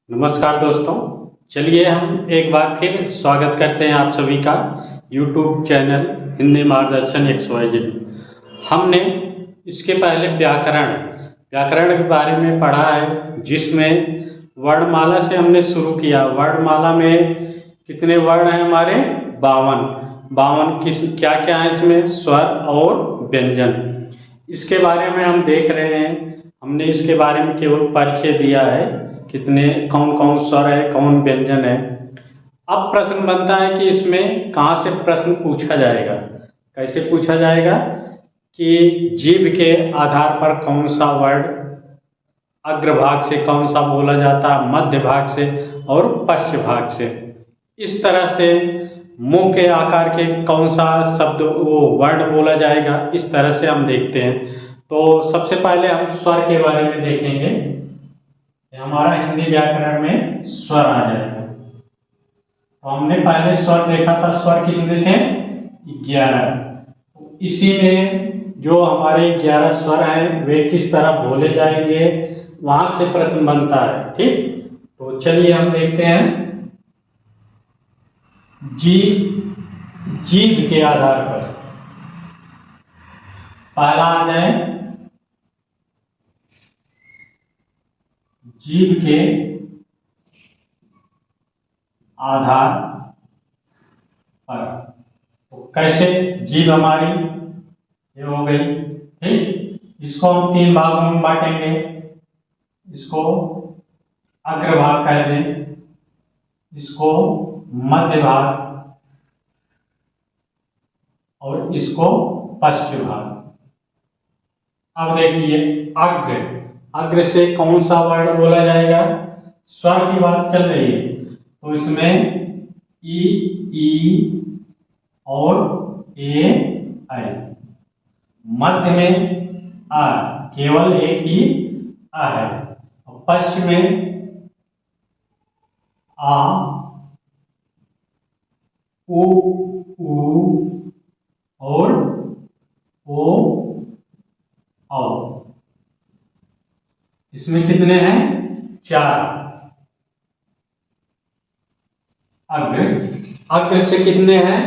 नमस्कार दोस्तों। चलिए हम एक बार फिर स्वागत करते हैं आप सभी का YouTube चैनल हिंदी मार्गदर्शन XYZ। हमने इसके पहले व्याकरण के बारे में पढ़ा है, जिसमें वर्णमाला से हमने शुरू किया। वर्णमाला में कितने वर्ण हैं हमारे? 52। किस क्या क्या है इसमें? स्वर और व्यंजन। इसके बारे में हम देख रहे हैं। हमने इसके बारे में केवल परिचय दिया है, कितने कौन कौन स्वर है, कौन व्यंजन है। अब प्रश्न बनता है कि इसमें कहाँ से प्रश्न पूछा जाएगा, कैसे पूछा जाएगा कि जीभ के आधार पर कौन सा वर्ड अग्रभाग से कौन सा बोला जाता, मध्य भाग से और पश्च भाग से। इस तरह से मुंह के आकार के कौन सा शब्द वो वर्ड बोला जाएगा, इस तरह से हम देखते हैं। तो सबसे पहले हम स्वर के बारे में देखेंगे। हमारा हिंदी व्याकरण में स्वर आ जाएगा। तो हमने पहले स्वर देखा था, स्वर कितने थे? 11। इसी में जो हमारे 11 स्वर हैं वे किस तरह बोले जाएंगे, वहां से प्रश्न बनता है। ठीक, तो चलिए हम देखते हैं। जीभ के आधार पर पहला आ जाए जीभ के आधार पर। तो कैसे? जीभ हमारी ये हो गई, ठीक। इसको हम 3 भागों में बांटेंगे। इसको अग्रभाग कह दें, इसको मध्य भाग और इसको पश्च भाग। अब देखिए, अग्र से कौन सा वर्ण बोला जाएगा? स्वर की बात चल रही है, तो इसमें ई और ए आई। मध्य में आ, केवल एक ही आ है। और पश्च में आ, उ और ओ औ। इसमें कितने हैं? 4। अग्र से कितने हैं?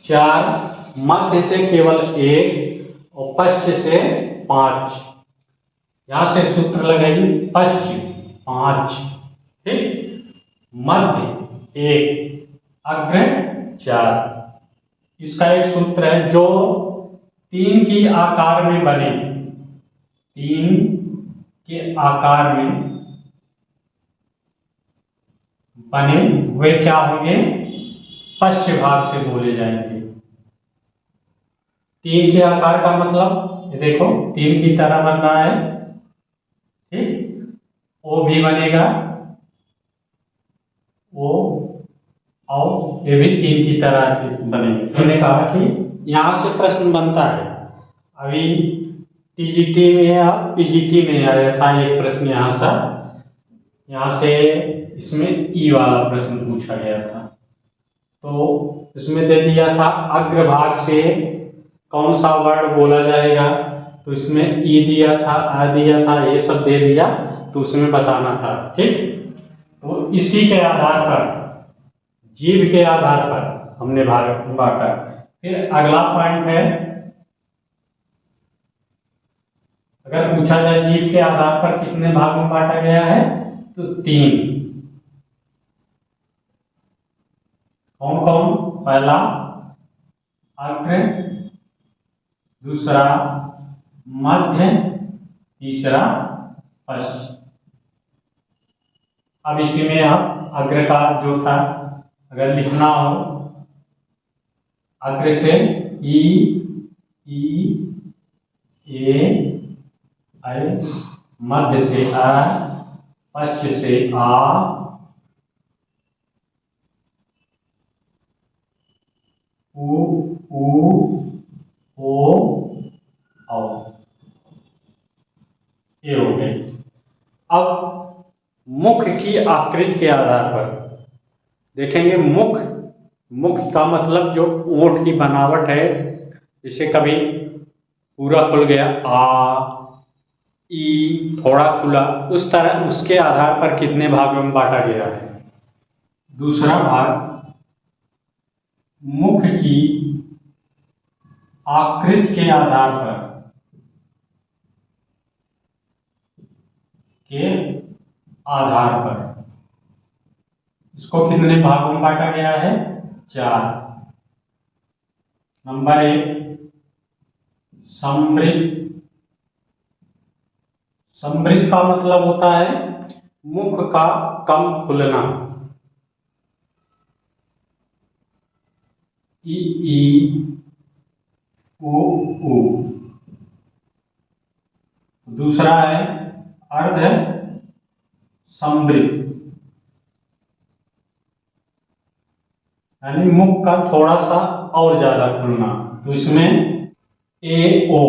4। मध्य से केवल 1 और पश्च से 5। यहां से सूत्र लगाइए, पश्च 5, ठीक, मध्य 1, अग्र 4। इसका एक सूत्र है जो 3 की आकार में बने, 3 के आकार में बने वे क्या होंगे? पश्च भाग से बोले जाएंगे। 3 के आकार का मतलब ये देखो, 3 की तरह बन रहा है, ठीक। ओ भी बनेगा, ओ और ये भी 3 की तरह बनेंगे। मैंने कहा कि यहां से प्रश्न बनता है। अभी टीजीटी में या पीजीटी में आया था एक प्रश्न यहाँ से इसमें ई वाला प्रश्न पूछा गया था। तो इसमें दे दिया था अग्रभाग से कौन सा वर्ड बोला जाएगा, तो इसमें ई दिया था, आ दिया था, ये सब दे दिया, तो उसमें बताना था, ठीक। तो इसी के आधार पर, जीभ के आधार पर हमने बांटा। फिर अगला पॉइंट है, अगर पूछा जाए जीभ के आधार पर कितने भाग में बांटा गया है, तो 3। कौन कौन? पहला अग्र, दूसरा मध्य, तीसरा पश्च। अब इसी में आप अग्र का जो था अगर लिखना हो, अग्र से ई ए आई, मध्य से आ, पश्च से आ, उ ओ औ। ये हो गई। अब मुख की आकृति के आधार पर देखेंगे। मुख का मतलब जो ओंठ की बनावट है, जैसे कभी पूरा खुल गया आ, ई थोड़ा खुला, उस तरह उसके आधार पर कितने भागों में बांटा गया है। दूसरा भाग, मुख की आकृति के आधार पर इसको कितने भागों में बांटा गया है, 4। नंबर 1, समृद्ध। समृद्ध का मतलब होता है मुख का कम खुलना, ई उ ऊ। दूसरा है अर्ध समृद्ध, यानी मुख का थोड़ा सा और ज्यादा खुलना, तो इसमें ए ओ।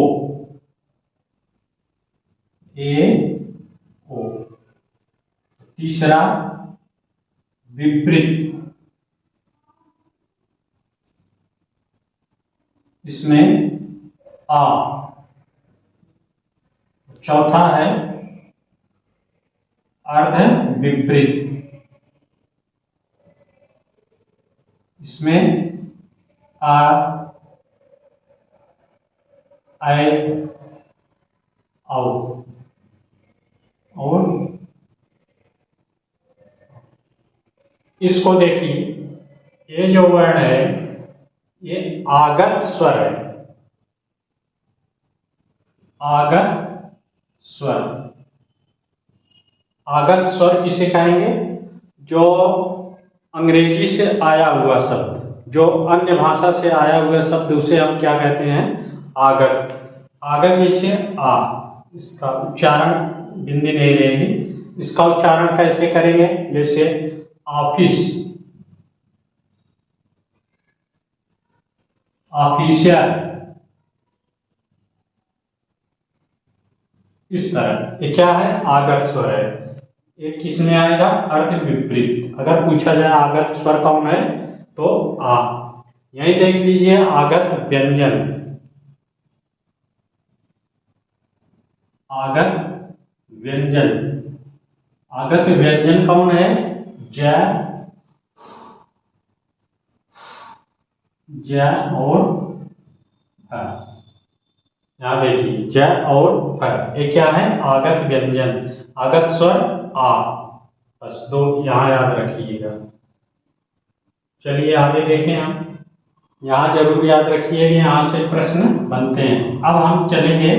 तीसरा विपरीत, इसमें आ। चौथा है अर्ध विपरीत, इसमें आ ऐ औ। और इसको देखिए, ये जो वर्ण है ये आगत स्वर है, आगत स्वर। आगत स्वर किसे कहेंगे, जो अंग्रेजी से आया हुआ शब्द, जो अन्य भाषा से आया हुआ शब्द, उसे हम क्या कहते हैं, आगत। आगत जैसे आ, इसका उच्चारण बिंदी नहीं रहेगी, इसका उच्चारण कैसे करेंगे, जैसे ऑफिस, ऑफिशियल, इस तरह। ये क्या है, आगत स्वर है। ये किस में आएगा, अर्थ विपरीत। अगर पूछा जाए आगत स्वर कौन है, तो आ। यही देख लीजिए आगत व्यंजन, आगत व्यंजन। आगत व्यंजन कौन है, ज, ज और फ। यहां देखिए ज और फ, ये क्या है, आगत व्यंजन। आगत स्वर आ, बस 2 यहां याद रखिएगा। चलिए आगे देखें हम, यहाँ जरूर याद रखिए, यहाँ से प्रश्न बनते हैं। अब हम चलेंगे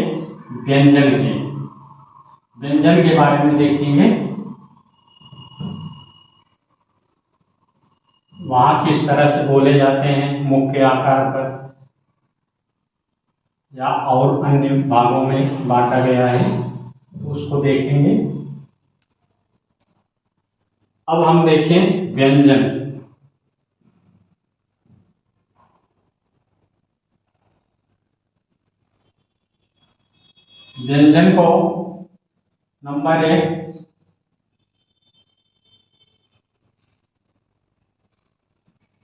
व्यंजन के, व्यंजन के बारे में देखेंगे, वहां किस तरह से बोले जाते हैं, मुख के आकार पर या और अन्य भागों में बांटा गया है, तो उसको देखेंगे। अब हम देखें व्यंजन। व्यंजन को नंबर 1,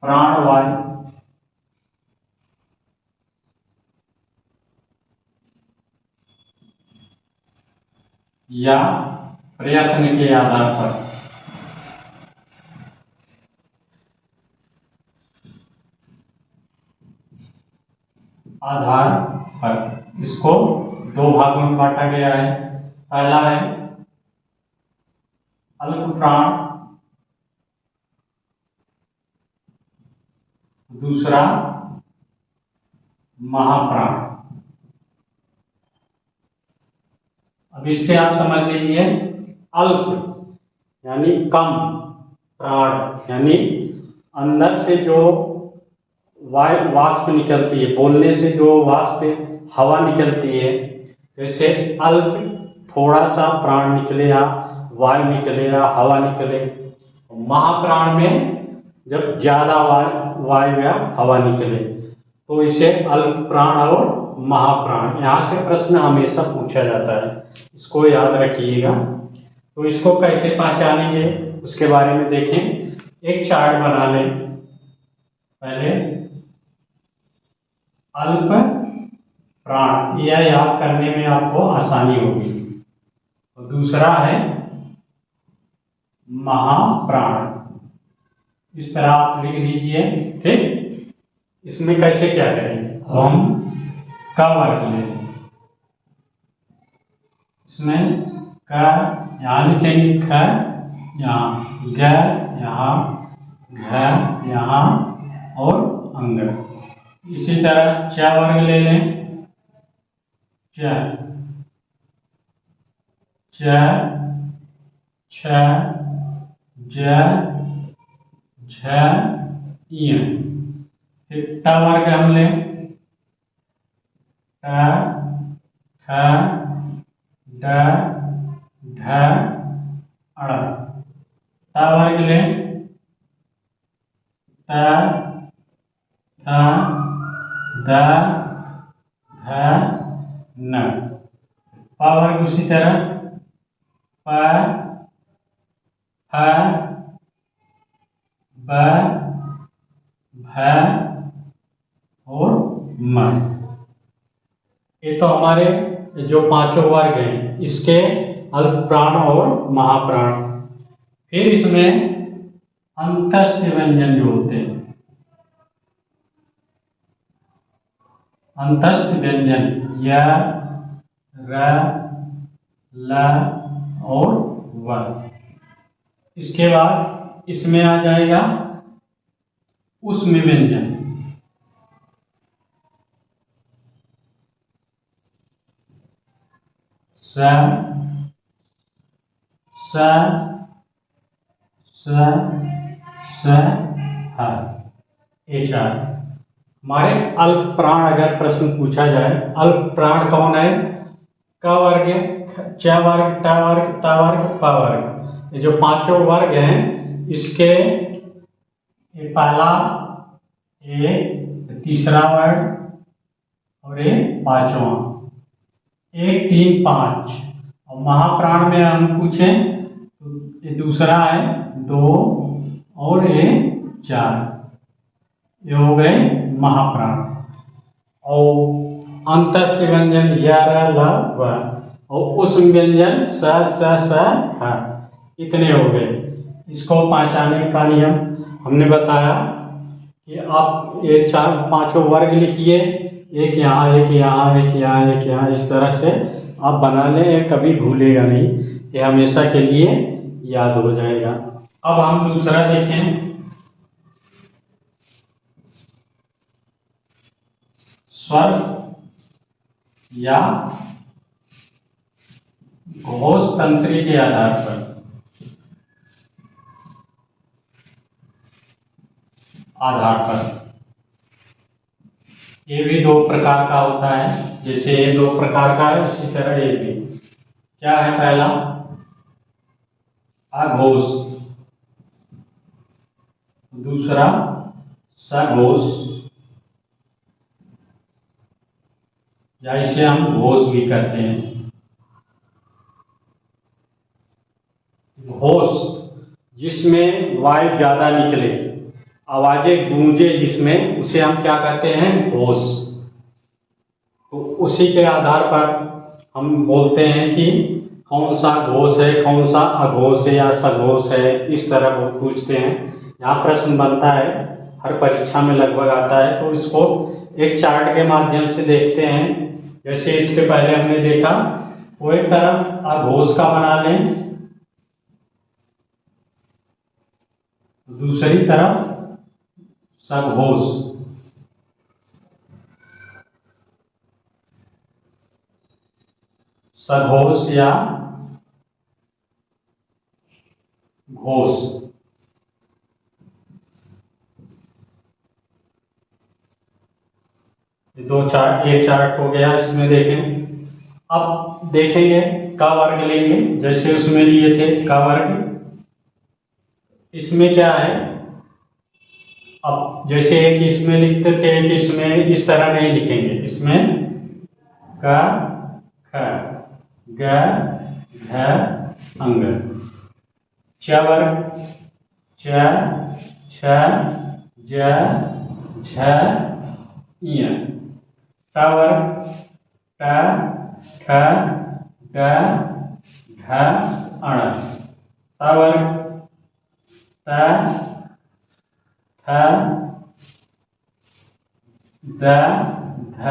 प्राणवायु, या प्रयत्न के आधार पर, इसको 2 भागों में बांटा गया है। पहला है अल्प प्राण, दूसरा महाप्राण। अब इससे आप समझ लीजिए, अल्प यानी कम, प्राण यानी अंदर से जो वाष्प निकलती है, बोलने से जो वाष्प हवा निकलती है, जैसे अल्प थोड़ा सा प्राण निकले या वायु निकले या हवा निकले। महाप्राण में जब ज्यादा वायु या हवा निकले, तो इसे अल्प प्राण और महाप्राण। यहाँ से प्रश्न हमेशा पूछा जाता है, इसको याद रखिएगा। तो इसको कैसे पहचानेंगे उसके बारे में देखें। एक चार्ट बना लें पहले, अल्प प्राण, यह याद करने में आपको आसानी होगी। दूसरा है महाप्राण। इस तरह आप लिख लीजिए। ठीक, इसमें कैसे क्या करेंगे, अब हम का वर्ग ले लें। इसमें का यहाँ लिखेंगे, ख यहाँ, ग यहाँ, घ यहाँ और अंग। इसी तरह च वर्ग ले लें। च, छ, ज, झ, य। फिर ट वर्ग हम लें। ट, ठ, ड, ढ, अड़। ट वर्ग लें। त, थ, द, ध, न। प वर्ग उसी तरह। प, फ, ब, भ और म। ये तो हमारे जो पांचों वर्ग हैं, इसके अल्पप्राण और महाप्राण। फिर इसमें अंतस्थ व्यंजन जो होते हैं, अंतस्थ व्यंजन य, र, ल और व। इसके बाद इसमें आ जाएगा ऊष्म व्यंजन। स, स, स, स, ह। ये चार हमारे अल्प प्राण। अगर प्रश्न पूछा जाए अल्प प्राण कौन है, क वर्ग, च वर्ग, ट वर्ग, त वर्ग, प वर्ग। ये जो पांचों वर्ग हैं, इसके ये पहला, ये तीसरा वर्ग और ये पांचवा। 1, 3, 5। और महाप्राण में हम पूछें तो ये दूसरा है 2 और ये 4। ये हो गए महाप्राण। और अंतस्थ व्यंजन य, र, ल, व और ऊष्म व्यंजन स, ह। इतने हो गए। इसको पहचानने का नियम हमने बताया कि आप ये चार पांचों वर्ग लिखिए, एक यहाँ, एक यहाँ, एक यहाँ, एक यहाँ। इस तरह से आप बना लें, कभी भूलेगा नहीं, ये हमेशा के लिए याद हो जाएगा। अब हम दूसरा देखें। स्वर या घोष तंत्री के आधार पर, ये भी 2 प्रकार का होता है। जैसे ये 2 प्रकार का है, उसी तरह ये भी। क्या है पहला, अघोष, दूसरा सघोष, या इसे हम घोष भी कहते हैं। घोष जिसमें वायु ज्यादा निकले, आवाजें गूंजे जिसमें, उसे हम क्या कहते हैं, घोष। तो उसी के आधार पर हम बोलते हैं कि कौन सा घोष है, कौन सा अघोष है या सघोष है। इस तरह वो पूछते हैं। यहाँ प्रश्न बनता है, हर परीक्षा में लगभग आता है। तो इसको एक चार्ट के माध्यम से देखते हैं। जैसे इसके पहले हमने देखा, वो एक तरफ अघोष का बना लें, दूसरी तरफ सघोष। सघोष या घोष। ये 2 चार्ट, एक चार्ट हो गया। इसमें देखें, अब देखेंगे का वर्ग लेंगे, जैसे उसमें लिए थे का वर्ग। इसमें क्या है, अब जैसे एक इसमें लिखते थे, कि इसमें इस तरह नहीं लिखेंगे। इसमें क, ख, ग, घ, अंग। च वर्ग, च, छ, ज, झ, ञ। ट वर्ग, ट, ठ, ड, ढ अण, त वर्ग त थ द ध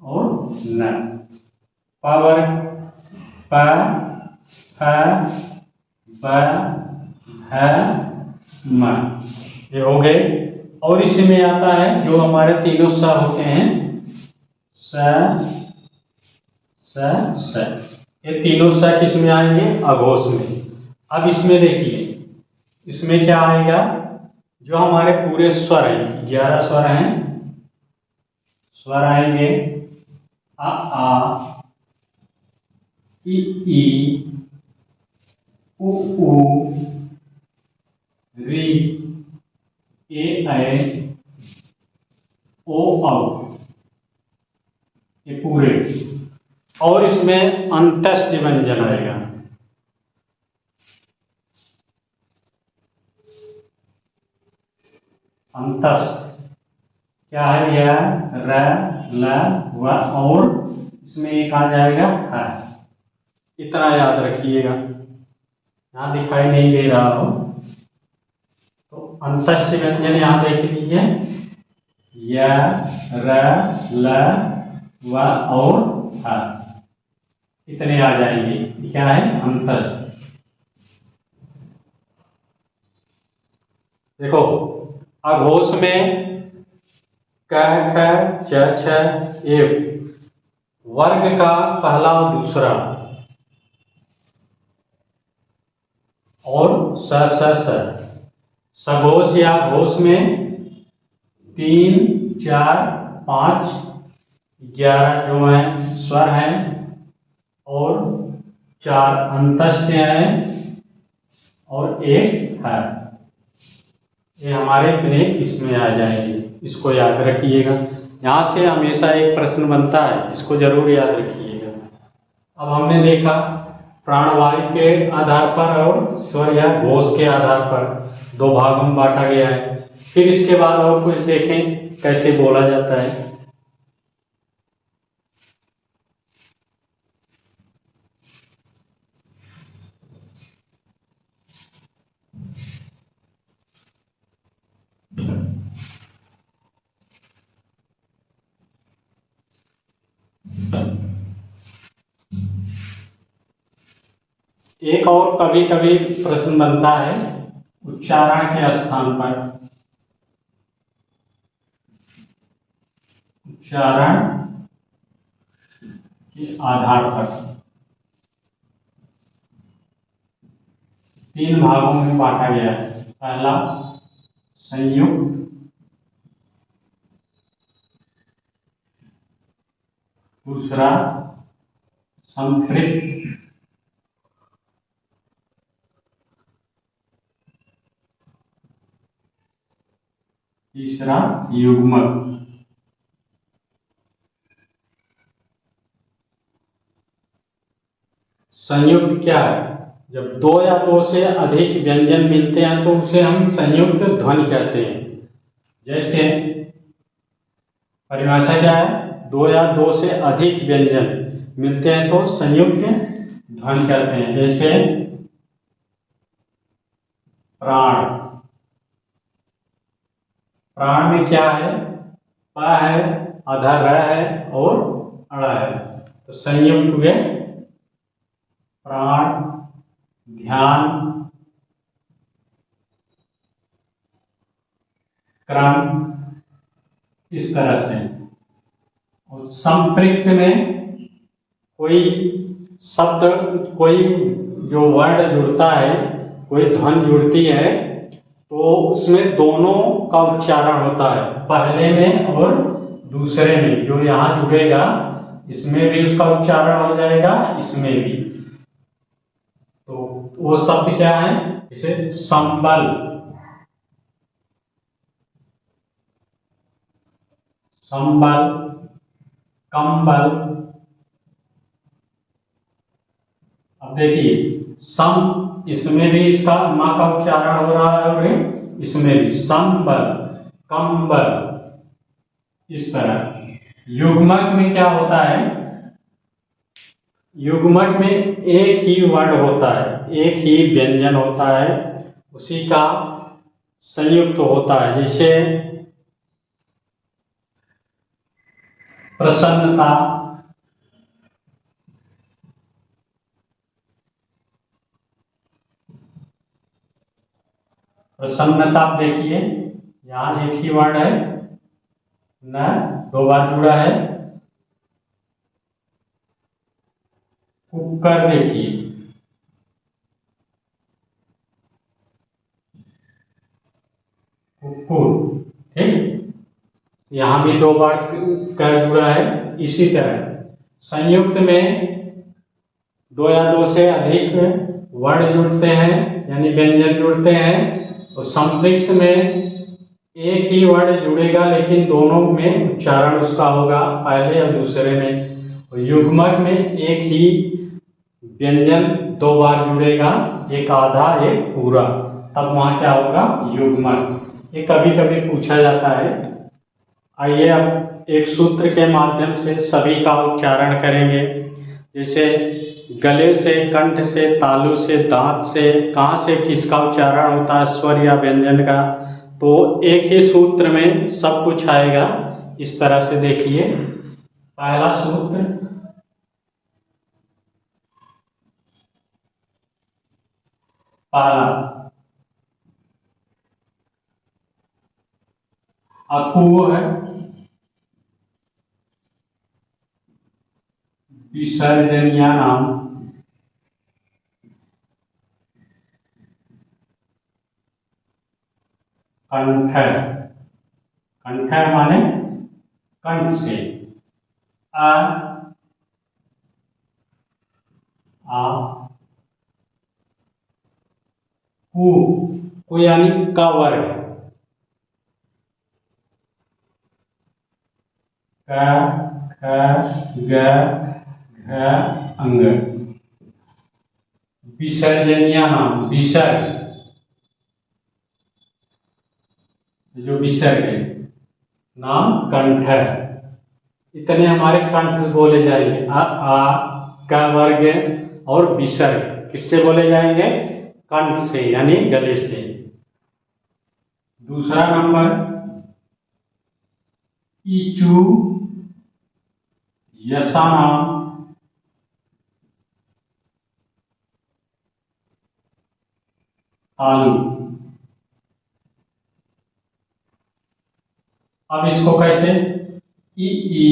और न, प वर्ग प फ ब भ म, ये हो गए। और इसमें आता है जो हमारे तीनों स होते हैं, स स, ये तीनों स किस में आएंगे? अघोष में। अब इसमें देखिए, इसमें क्या आएगा? जो हमारे पूरे स्वर हैं, 11 स्वर हैं, स्वर आएंगे आ ई उ री ए ओ औ, ये पूरे। और इसमें अंतस्थ व्यंजन आएगा, अंतस्थ क्या है? यह र ल व और इसमें एक आ जाएगा है। इतना याद रखिएगा, यहां दिखाई नहीं दे रहा हो तो अंतस्थ व्यंजन यहां देख लीजिए, य र ल व और ह, इतने आ जाएंगे। क्या है? अंतस्थ। देखो, अघोष में क ख च छ ए, वर्ग का पहला और दूसरा, और स सघोष या घोष में 3 4 5 11 जो है स्वर हैं और 4 अंतस्थ हैं और एक है। ये हमारे इतने इसमें आ जाएंगे, इसको याद रखिएगा। यहाँ से हमेशा एक प्रश्न बनता है, इसको जरूर याद रखिएगा। अब हमने देखा प्राणवायु के आधार पर और स्वर या घोष के आधार पर दो भागों में बांटा गया है। फिर इसके बाद और कुछ देखें कैसे बोला जाता है। एक और कभी कभी प्रश्न बनता है उच्चारण के स्थान पर, उच्चारण के आधार पर 3 भागों में बांटा गया है। पहला संयुक्त, दूसरा संपृक्त, तीसरा युग्मक। संयुक्त क्या है? जब 2 या 2 से अधिक व्यंजन मिलते हैं तो उसे हम संयुक्त ध्वनि कहते हैं। जैसे परिभाषा क्या है? 2 या 2 से अधिक व्यंजन मिलते हैं तो संयुक्त ध्वनि कहते हैं। जैसे प्राण, प्राण में क्या है? प है, आधा र है और अड़ है, तो संयुक्त हुए प्राण, ध्यान, क्रम, इस तरह से। और संपृक्त में कोई शब्द, कोई जो वर्ण जुड़ता है, कोई ध्वनि जुड़ती है तो उसमें दोनों का उच्चारण होता है, पहले में और दूसरे में। जो यहाँ जुड़ेगा इसमें भी उसका उच्चारण हो जाएगा, इसमें भी। तो वो शब्द क्या है? इसे संबल, संबल, कंबल। अब देखिए, सम, इसमें भी इसका मां का उच्चारण हो रहा है और इसमें भी संबल, कंबल, इस तरह। युग्मक में क्या होता है? युग्मक में एक ही वर्ण होता है, एक ही व्यंजन होता है, उसी का संयुक्त होता है। जैसे प्रसन्नता, प्रसन्नता आप देखिए यहाँ एक ही वर्ण है, न दो बार जुड़ा है। कुकर देखिए, कुकुर, ठीक, यहाँ भी दो बार कर जुड़ा है। इसी तरह संयुक्त में दो या दो से अधिक वर्ण जुड़ते हैं, यानी व्यंजन जुड़ते हैं, और संयुक्त में एक ही वर्ण जुड़ेगा लेकिन दोनों में उच्चारण उसका होगा, पहले और दूसरे में। और युग्मक में एक ही व्यंजन दो बार जुड़ेगा, एक आधा एक पूरा, तब वहाँ क्या होगा, युग्मक। ये कभी कभी पूछा जाता है। आइए अब एक सूत्र के माध्यम से सभी का उच्चारण करेंगे। जैसे गले से, कंठ से, तालु से, दांत से, कहाँ से किसका उच्चारण होता है, स्वर या व्यंजन का, तो एक ही सूत्र में सब कुछ आएगा। इस तरह से देखिए, पहला सूत्र पाला, अकू है, विसर्जनिया नाम, कंठर, कंठर माने कंठ से, आ, आ, कु यानी का वर्ग, क, ख, ग, घ, अंग, विसर्जनिया नाम, विसर्ग, जो विसर्ग है नाम कंठर। इतने हमारे कंठ बोले जाएंगे। आ का वर्ग और विसर्ग किससे बोले जाएंगे, कंठ से, यानी गले से। दूसरा नंबर ईचू, यसानाम, तालु। अब इसको कैसे, ई,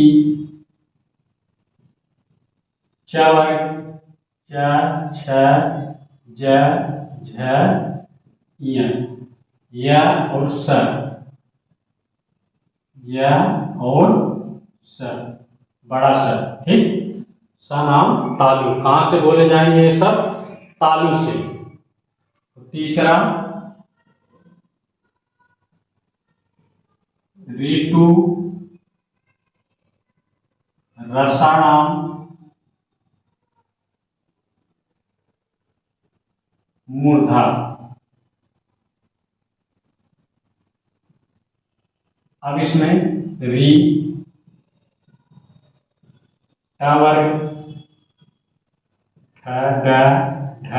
च वर्ग, च, छ, ज, झ, य और स, य और स, बड़ा स, ठीक। स नाम तालु, कहां से बोले जाएंगे ये सब, तालु से। तीसरा ऋतु, रसाणाम, मूर्धा। अब इसमें री, ठ वर्ग, ठ, ड, ढ,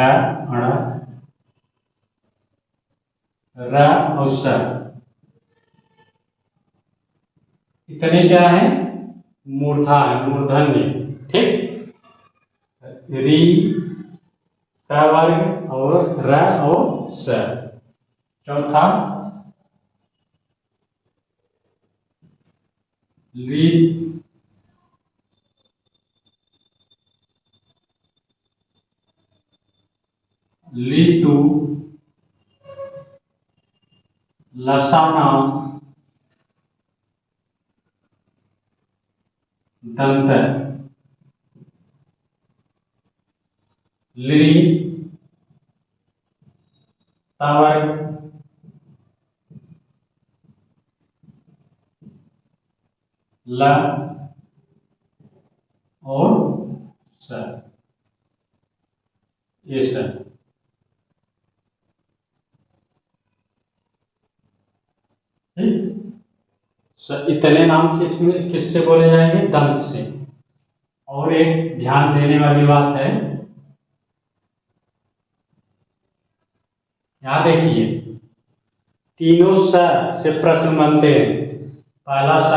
अण, र और स, इतने क्या है, मूर्धा है, मूर्धन्य, ठीक। री, ट वर्ग और र और स। चौथा ली, लीतु, लसानाम, दंत, ली, तवर्ग, ल और स, ये सब, ठीक। इतने नाम किससे बोले जाएंगे, दंत से। और एक ध्यान देने वाली बात है, यहाँ देखिए तीनों स से प्रश्न बनते हैं। पहला स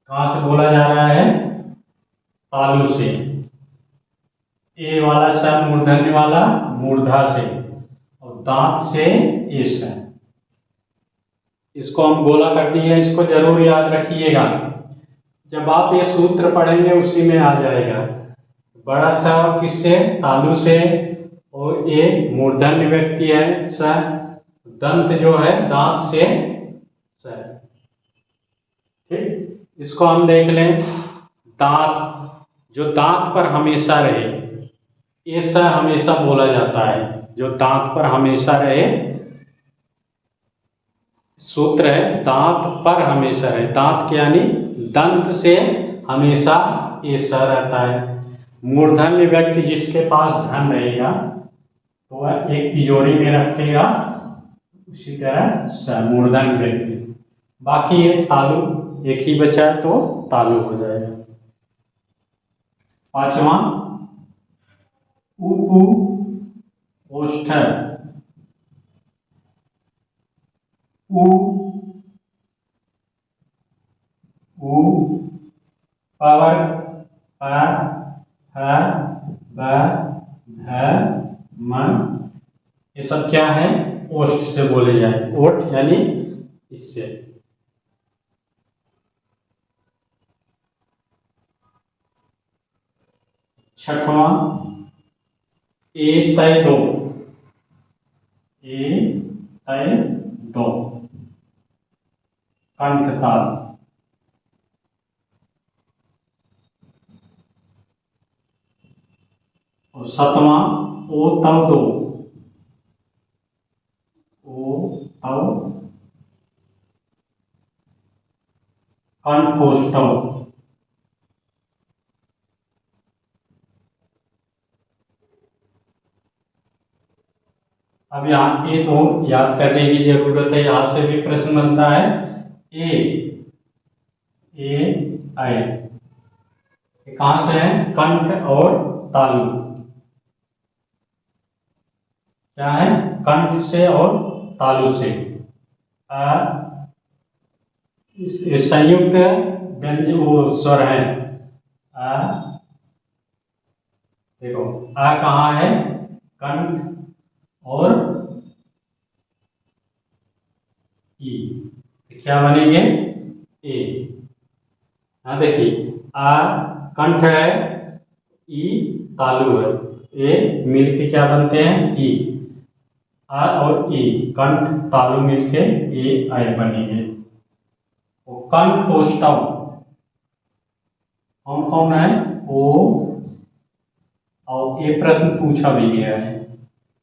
कहाँ से बोला जा रहा है? तालु से। ए वाला स मूर्धन्य वाला मूर्धा से, और दांत से ए स। इसको हम गोला कर दिए, इसको जरूर याद रखिएगा। जब आप ये सूत्र पढ़ेंगे उसी में आ जाएगा। बड़ा स किससे? तालु से। और ये मूर्धन्य व्यक्ति है स, दंत जो है दांत से स। ठीक, इसको हम देख लें। दांत, जो दांत पर हमेशा रहे, ये स हमेशा बोला जाता है। जो दांत पर हमेशा रहे, सूत्र है दांत पर हमेशा रहे। दांत के यानी दंत से हमेशा ये स रहता है। मूर्धन्य व्यक्ति जिसके पास धन रहेगा तो वह एक तिजोरी में रखेगा, उसी तरह स मूर्धन्य व्यक्ति। बाकी ये तालु एक ही बचा तो तालु हो जाएगा। पांचवा उपु ओष्ठ। उ पावर प ह ब ध म, ये सब क्या है? ओष्ठ से बोले जाए। ओठ यानी इससे। छठवां ए तय दो। ए तय दो, कंठ ताल। और सातवां ओ तव दो। ओ तव कंठोष्ठव। अब यहाँ ए तो याद करने की जरूरत है, यहां से भी प्रश्न बनता है। ए आई कहां से है? कंठ और तालु। क्या है? कंठ से और तालु से। संयुक्त व्यंजन वो स्वर है। देखो आ कहाँ है? कंठ और ई, क्या बनेंगे? ए। हाँ देखिए, आ कंठ है, ई तालु है, ए मिलके क्या बनते हैं? ई। आ और ई कंठ तालु मिलके ए आई बनेंगे। कंठोष्ठव कौन कौन है? ओ, और ये प्रश्न पूछा भी गया है।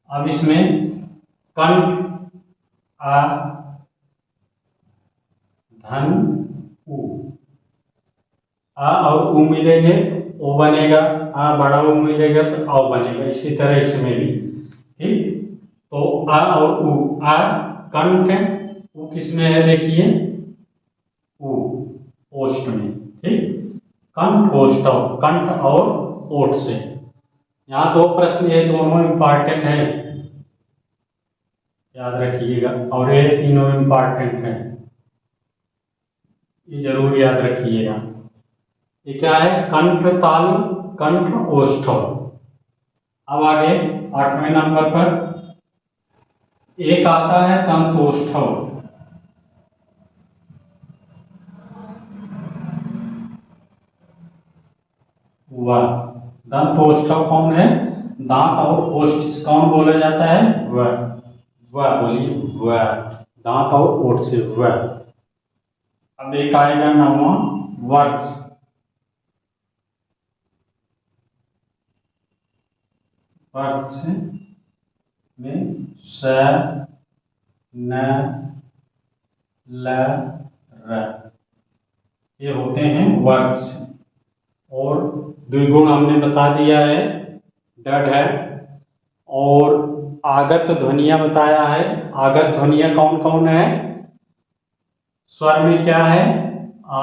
अब इसमें कंठ आ धन उ, आ और उ मिलेंगे तो ओ बनेगा, आ बड़ा उ मिलेगा तो औ बनेगा। इसी तरह इसमें भी। ठीक, तो आ और उ, आ कंठ, उ किसमें है? देखिए उ ओष्ठ में। ठीक, कंठ ओष्ठव, कंठ और ओठ से। यहाँ दो प्रश्न, ये दोनों इंपॉर्टेंट है, याद रखिएगा। और ये तीनों इंपॉर्टेंट है, ये जरूर याद रखिएगा। ये क्या है? कंठ ताल, कंठ ओष्ठव। अब आगे 8वें नंबर पर एक आता है दंतोष्ठव। वह दंतोष्ठव कौन है? दांत और ओष्ठ से कौन बोला जाता है? वह। वह बोलिए, वह। दांत और ओठ से वह। अब एक आएगा 9वां वर्ष। वर्ष में स न ल र, ये होते हैं वर्ष। और द्विगुण हमने बता दिया है, डड है। और आगत ध्वनिया बताया है। आगत ध्वनिया कौन कौन है? स्वर में क्या है? आ,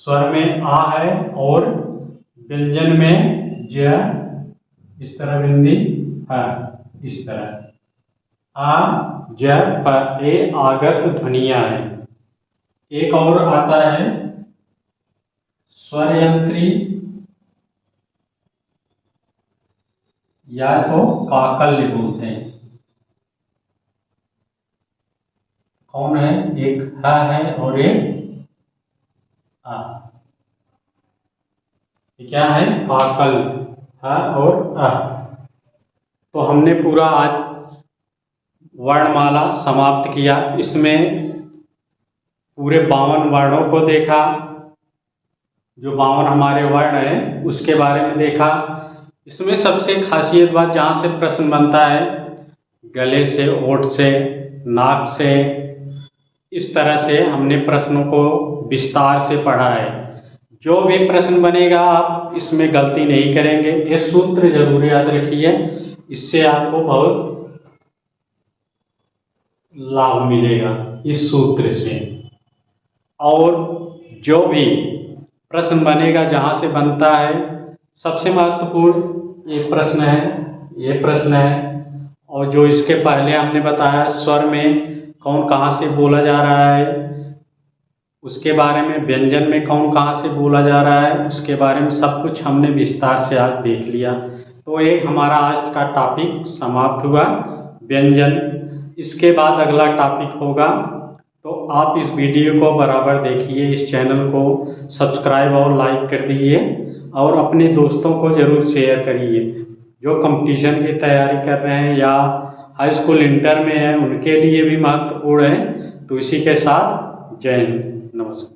स्वर में आ है और व्यंजन में ज, इस तरह बिंदी है, इस तरह आ ज प ए आगत ध्वनियां है। एक और आता है स्वर यंत्री या तो काकल्य बोलते हैं। कौन है? एक है और एक आ। ये क्या है? काकल्य, ह और अ। तो हमने पूरा आज वर्णमाला समाप्त किया। इसमें पूरे 52 वर्णों को देखा, जो 52 हमारे वर्ण हैं उसके बारे में देखा। इसमें सबसे खासियत बात जहाँ से प्रश्न बनता है, गले से, ओठ से, नाक से, इस तरह से हमने प्रश्नों को विस्तार से पढ़ा है। जो भी प्रश्न बनेगा आप इसमें गलती नहीं करेंगे। ये सूत्र जरूर याद रखिए, इससे आपको बहुत लाभ मिलेगा इस सूत्र से। और जो भी प्रश्न बनेगा जहाँ से बनता है, सबसे महत्वपूर्ण ये प्रश्न है, ये प्रश्न है। और जो इसके पहले हमने बताया स्वर में कौन कहाँ से बोला जा रहा है, उसके बारे में, व्यंजन में कौन कहाँ से बोला जा रहा है, उसके बारे में सब कुछ हमने विस्तार से आज देख लिया। तो एक हमारा आज का टॉपिक समाप्त हुआ, व्यंजन। इसके बाद अगला टॉपिक होगा, तो आप इस वीडियो को बराबर देखिए, इस चैनल को सब्सक्राइब और लाइक कर दीजिए और अपने दोस्तों को ज़रूर शेयर करिए। जो कंपटीशन की तैयारी कर रहे हैं या हाई स्कूल इंटर में हैं, उनके लिए भी महत्वपूर्ण है। तो इसी के साथ जय हिंद, नमस्कार।